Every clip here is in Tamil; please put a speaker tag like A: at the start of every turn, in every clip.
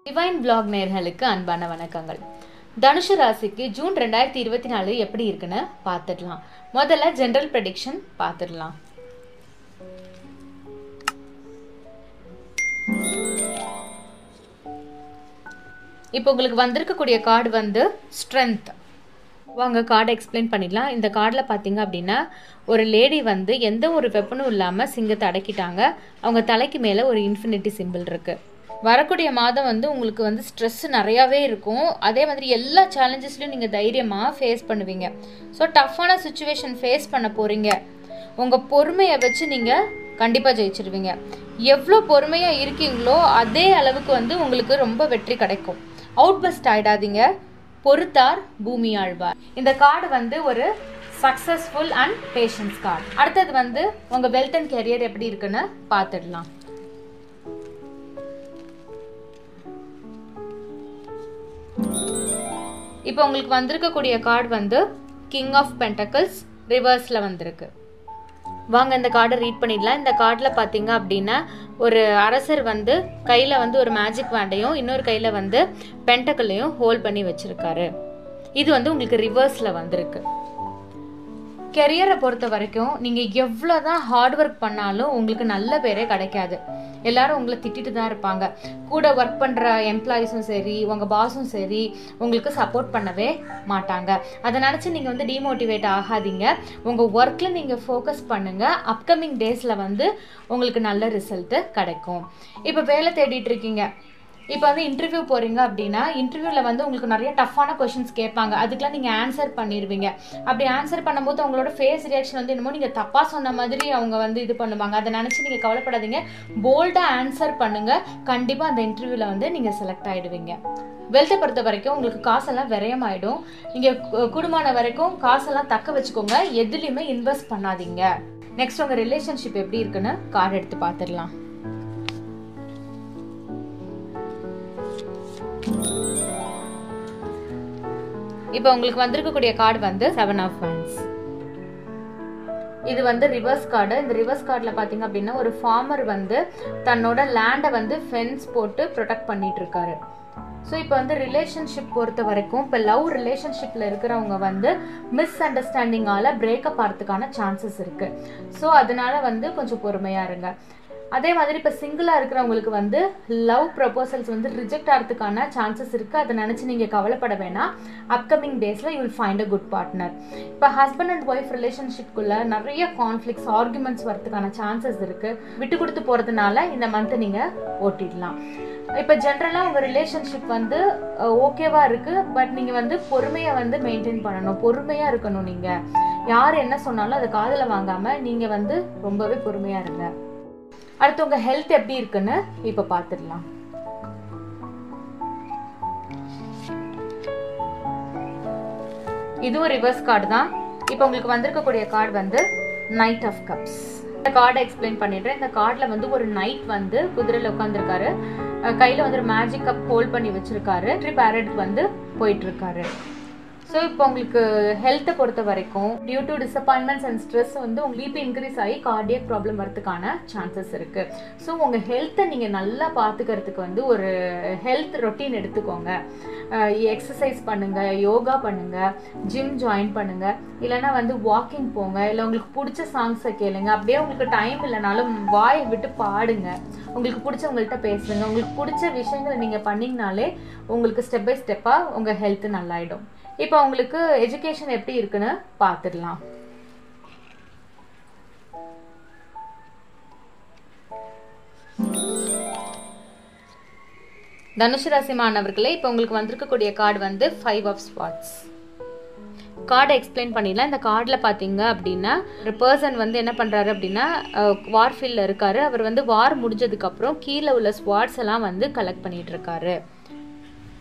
A: டிவைன் vlog நேயர்களுக்கு அன்பான வணக்கங்கள். தனுசு ராசிக்கு ஜூன் 2024 எப்படி இருக்குன்னு பார்த்துடலாம். முதல்ல ஜெனரல் ப்ரெடிக்ஷன் பார்த்துடலாம். இப்போ உங்களுக்கு வந்திருக்கக்கூடிய கார்டு வந்து ஸ்ட்ரென்த். வாங்க கார்டை எக்ஸ்பிளைன் பண்ணிடலாம். இந்த கார்டில் பார்த்தீங்க அப்படின்னா ஒரு லேடி வந்து எந்த ஒரு வெப்பனும் இல்லாமல் சிங்கத்தை அடக்கிட்டாங்க. அவங்க தலைக்கு மேலே ஒரு இன்ஃபினிட்டி சிம்பிள் இருக்குது. வரக்கூடிய மாதம் வந்து உங்களுக்கு வந்து ஸ்ட்ரெஸ் நிறையாவே இருக்கும். அதே மாதிரி எல்லா சேலஞ்சஸ்லையும் நீங்கள் தைரியமாக ஃபேஸ் பண்ணுவீங்க. ஸோ டஃப்பான சுச்சுவேஷன் ஃபேஸ் பண்ண போகிறீங்க. உங்கள் பொறுமையை வச்சு நீங்கள் கண்டிப்பாக ஜெயிச்சிருவீங்க. எவ்வளோ பொறுமையாக இருக்கீங்களோ அதே அளவுக்கு வந்து உங்களுக்கு ரொம்ப வெற்றி கிடைக்கும். Out first ஆகிடாதீங்க. பொறுத்தார் பூமி ஆழ்வார். இந்த கார்டு வந்து ஒரு சக்ஸஸ்ஃபுல் அண்ட் பேஷன்ஸ் கார்டு. அடுத்தது வந்து உங்கள் வெல்த் அண்ட் கெரியர் எப்படி இருக்குன்னு பார்த்துடலாம். இப்போ உங்களுக்கு வந்திருக்கக்கூடிய கார்டு வந்து கிங் ஆஃப் பென்டக்கிள்ஸ் ரிவர்ஸில் வந்திருக்கு. வாங்க இந்த கார்டை ரீட் பண்ணிடலாம். இந்த கார்டில் பார்த்தீங்க அப்படின்னா ஒரு அரசர் வந்து கையில் வந்து ஒரு மேஜிக் வேண்டையும் இன்னொரு கையில் வந்து பென்டக்கிளையும் ஹோல்ட் பண்ணி வச்சுருக்காரு. இது வந்து உங்களுக்கு ரிவர்ஸில் வந்திருக்கு. கெரியரை பொறுத்த வரைக்கும் நீங்கள் எவ்வளோ தான் ஹார்ட் ஒர்க் பண்ணாலும் உங்களுக்கு நல்ல பேரே கிடைக்காது. எல்லாரும் உங்களை திட்டிட்டு தான் இருப்பாங்க. கூட ஒர்க் பண்ணுற எம்ப்ளாயிஸும் சரி உங்கள் பாஸும் சரி உங்களுக்கு சப்போர்ட் பண்ணவே மாட்டாங்க. அதை நினச்சி நீங்கள் வந்து டிமோட்டிவேட் ஆகாதீங்க. உங்கள் ஒர்க்கில் நீங்கள் ஃபோக்கஸ் பண்ணுங்கள். அப்கமிங் டேஸில் வந்து உங்களுக்கு நல்ல ரிசல்ட்டு கிடைக்கும். இப்போ வேலை தேடிட்டு இருக்கீங்க. இப்போ வந்து இன்டர்வியூ போகிறீங்க அப்படின்னா இன்டர்வியூவில் வந்து உங்களுக்கு நிறைய டஃப்பான கொஷின்ஸ் கேட்பாங்க. அதுக்கெலாம் நீங்கள் ஆன்சர் பண்ணிடுவீங்க. அப்படி ஆன்சர் பண்ணும்போது அவங்களோட ஃபேஸ் ரியாக்ஷன் வந்து என்னமோ நீங்கள் தப்பாக சொன்ன மாதிரி அவங்க வந்து இது பண்ணுவாங்க. அதை நினச்சி நீங்கள் கவலைப்படாதீங்க. போல்டாக ஆன்சர் பண்ணுங்கள். கண்டிப்பாக அந்த இன்டர்வியூவில் வந்து நீங்கள் செலக்ட் ஆகிடுவீங்க. வெல்த்தை பொறுத்த வரைக்கும் உங்களுக்கு காசெல்லாம் விரயமாயிடும். நீங்கள் குடும்பமான வரைக்கும் காசெல்லாம் தக்க வச்சுக்கோங்க. எதுலேயுமே இன்வெஸ்ட் பண்ணாதீங்க. நெக்ஸ்ட் உங்கள் ரிலேஷன்ஷிப் எப்படி இருக்குன்னு கார்டு எடுத்து பார்த்துடலாம். இப்போ உங்களுக்கு வந்திருக்கக்கூடிய கார்டு வந்து 7 ஆஃப் Wands. இது வந்து ரிவர்ஸ் கார்டு. இந்த ரிவர்ஸ் கார்டில் பார்த்தீங்க அப்படின்னா ஒரு ஃபார்மர் வந்து தன்னோட லேண்டை வந்து ஃபென்ஸ் போட்டு ப்ரொடெக்ட் பண்ணிட்டு இருக்காரு. ஸோ இப்போ வந்து ரிலேஷன்ஷிப் பொறுத்த வரைக்கும் இப்போ லவ் ரிலேஷன்ஷிப்பில் இருக்கிறவங்க வந்து மிஸ் அண்டர்ஸ்டாண்டிங்கால் பிரேக்கப் ஆகிறதுக்கான சான்சஸ் இருக்குது. ஸோ அதனால வந்து கொஞ்சம் பொறுமையாக இருங்க. அதே மாதிரி இப்போ சிங்கிளாக இருக்கிறவங்களுக்கு வந்து லவ் ப்ரப்போசல்ஸ் வந்து ரிஜெக்ட் ஆகிறதுக்கான சான்சஸ் இருக்குது. அதை நினச்சி நீங்கள் கவலைப்பட வேணாம். அப்கமிங் டேஸில் you will find a good partner. இப்போ ஹஸ்பண்ட் அண்ட் ஒய்ஃப் ரிலேஷன்ஷிப்குள்ளே நிறைய கான்ஃப்ளிக்ஸ் ஆர்குமெண்ட்ஸ் வரதுக்கான சான்சஸ் இருக்குது. விட்டு கொடுத்து போகிறதுனால இந்த மந்த்தை நீங்கள் ஓட்டிடலாம். இப்போ ஜென்ரலாக உங்கள் ரிலேஷன்ஷிப் வந்து ஓகேவாக இருக்குது. பட் நீங்கள் வந்து பொறுமையை வந்து மெயின்டைன் பண்ணணும். பொறுமையாக இருக்கணும். நீங்கள் யார் என்ன சொன்னாலும் அதை காதில் வாங்காமல் நீங்கள் வந்து ரொம்பவே பொறுமையாக இருங்க. அடுத்து உங்க ஹெல்த் எப்படி இருக்குன்னு இப்ப பாத்துடலாம். இதுவும் ரிவர்ஸ் கார்டு தான். இப்ப உங்களுக்கு வந்திருக்கக்கூடிய கார்டு வந்து நைட் ஆஃப் கப்ஸ். இந்த கார்டை எக்ஸ்பிளைன் பண்ணிடுறேன். இந்த கார்டில் வந்து ஒரு நைட் வந்து குதிரையில் உட்காந்துருக்காரு. கையில் வந்து ஒரு மேஜிக் கப் ஹோல்ட் பண்ணி வச்சிருக்காரு. பேரட் வந்து போயிட்டு இருக்காரு. ஸோ இப்போ உங்களுக்கு ஹெல்த்தை பொறுத்த வரைக்கும் due to disappointments and stress வந்து உங்கள் பிபி இன்க்ரீஸ் ஆகி கார்டியக் ப்ராப்ளம் வரதுக்கான சான்சஸ் இருக்குது. ஸோ உங்கள் ஹெல்த்தை நீங்கள் நல்லா பார்த்துக்கிறதுக்கு வந்து ஒரு ஹெல்த் ரொட்டீன் எடுத்துக்கோங்க. எக்ஸசைஸ் பண்ணுங்கள், யோகா பண்ணுங்கள், ஜிம் ஜாயின் பண்ணுங்கள், இல்லைனா வந்து வாக்கிங் போங்க, இல்லை உங்களுக்கு பிடிச்ச சாங்ஸை கேளுங்க. அப்படியே உங்களுக்கு டைம் இல்லைனாலும் வாயை விட்டு பாடுங்க. உங்களுக்கு பிடிச்சவங்கள்ட்ட பேசுங்க. உங்களுக்கு பிடிச்ச விஷயங்களை நீங்கள் பண்ணிங்கனாலே உங்களுக்கு ஸ்டெப் பை ஸ்டெப்பாக உங்கள் ஹெல்த்து நல்லாயிடும். இப்போ உங்களுக்கு எஜுகேஷன் எப்படி இருக்குன்னு பார்த்துடலாம். தனுசு ராசி மாணவர்களே, இப்போ உங்களுக்கு வந்திருக்கக்கூடிய கார்டு வந்து 5 ஆஃப் Swords. கார்டை எக்ஸ்பிளைன் பண்ணிடலாம். இந்த கார்டில் பார்த்தீங்க அப்படின்னா ஒரு பர்சன் வந்து என்ன பண்ணுறாரு அப்படின்னா வார்ஃபீல்டில் இருக்காரு. அவர் வந்து வார் முடிஞ்சதுக்கப்புறம் கீழே உள்ள ஸ்வாட்ஸ் எல்லாம் வந்து கலெக்ட் பண்ணிட்டு இருக்காரு.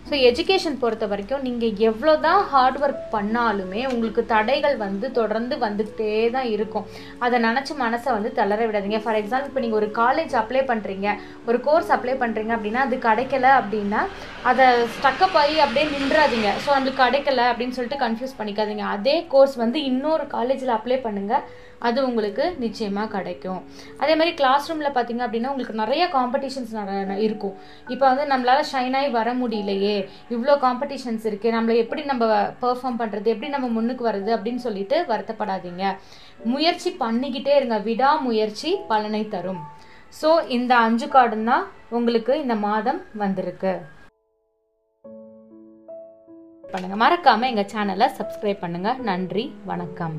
A: ஸோ எஜுகேஷன் பொறுத்த வரைக்கும் நீங்கள் எவ்வளோ தான் ஹார்ட் ஒர்க் பண்ணாலுமே உங்களுக்கு தடைகள் வந்து தொடர்ந்து வந்துகிட்டே தான் இருக்கும். அதை நினச்சி மனசை வந்து தளர விடாதீங்க. ஃபார் எக்ஸாம்பிள் இப்போ நீங்கள் ஒரு காலேஜ் அப்ளை பண்ணுறீங்க, ஒரு கோர்ஸ் அப்ளை பண்ணுறீங்க அப்படின்னா அது கிடைக்கல அப்படின்னா அதை ஸ்டக்கப் ஆகி அப்படியே நின்றாதீங்க. ஸோ நம்மளுக்கு கிடைக்கல அப்படின்னு சொல்லிட்டு கன்ஃபியூஸ் பண்ணிக்காதீங்க. அதே கோர்ஸ் வந்து இன்னொரு காலேஜில் அப்ளை பண்ணுங்கள். அது உங்களுக்கு நிச்சயமாக கிடைக்கும். அதே மாதிரி கிளாஸ் ரூமில் பார்த்தீங்க அப்படின்னா உங்களுக்கு நிறைய காம்படிஷன்ஸ் இருக்கும். இப்போ வந்து நம்மளால் ஷைன் ஆகி வர முடியலையே, இவ்வளோ காம்படிஷன்ஸ் இருக்குது, நம்மளை எப்படி நம்ம பெர்ஃபார்ம் பண்ணுறது, எப்படி நம்ம முன்னுக்கு வர்றது அப்படின்னு சொல்லிட்டு வருத்தப்படாதீங்க. முயற்சி பண்ணிக்கிட்டே இருங்க, விடாமுயற்சி பலனை தரும். ஸோ இந்த 5 கார்டும் தான் உங்களுக்கு இந்த மாதம் வந்திருக்கு. பண்ணுங்க, மறக்காம எங்க சேனலை சப்ஸ்கிரைப் பண்ணுங்க. நன்றி, வணக்கம்.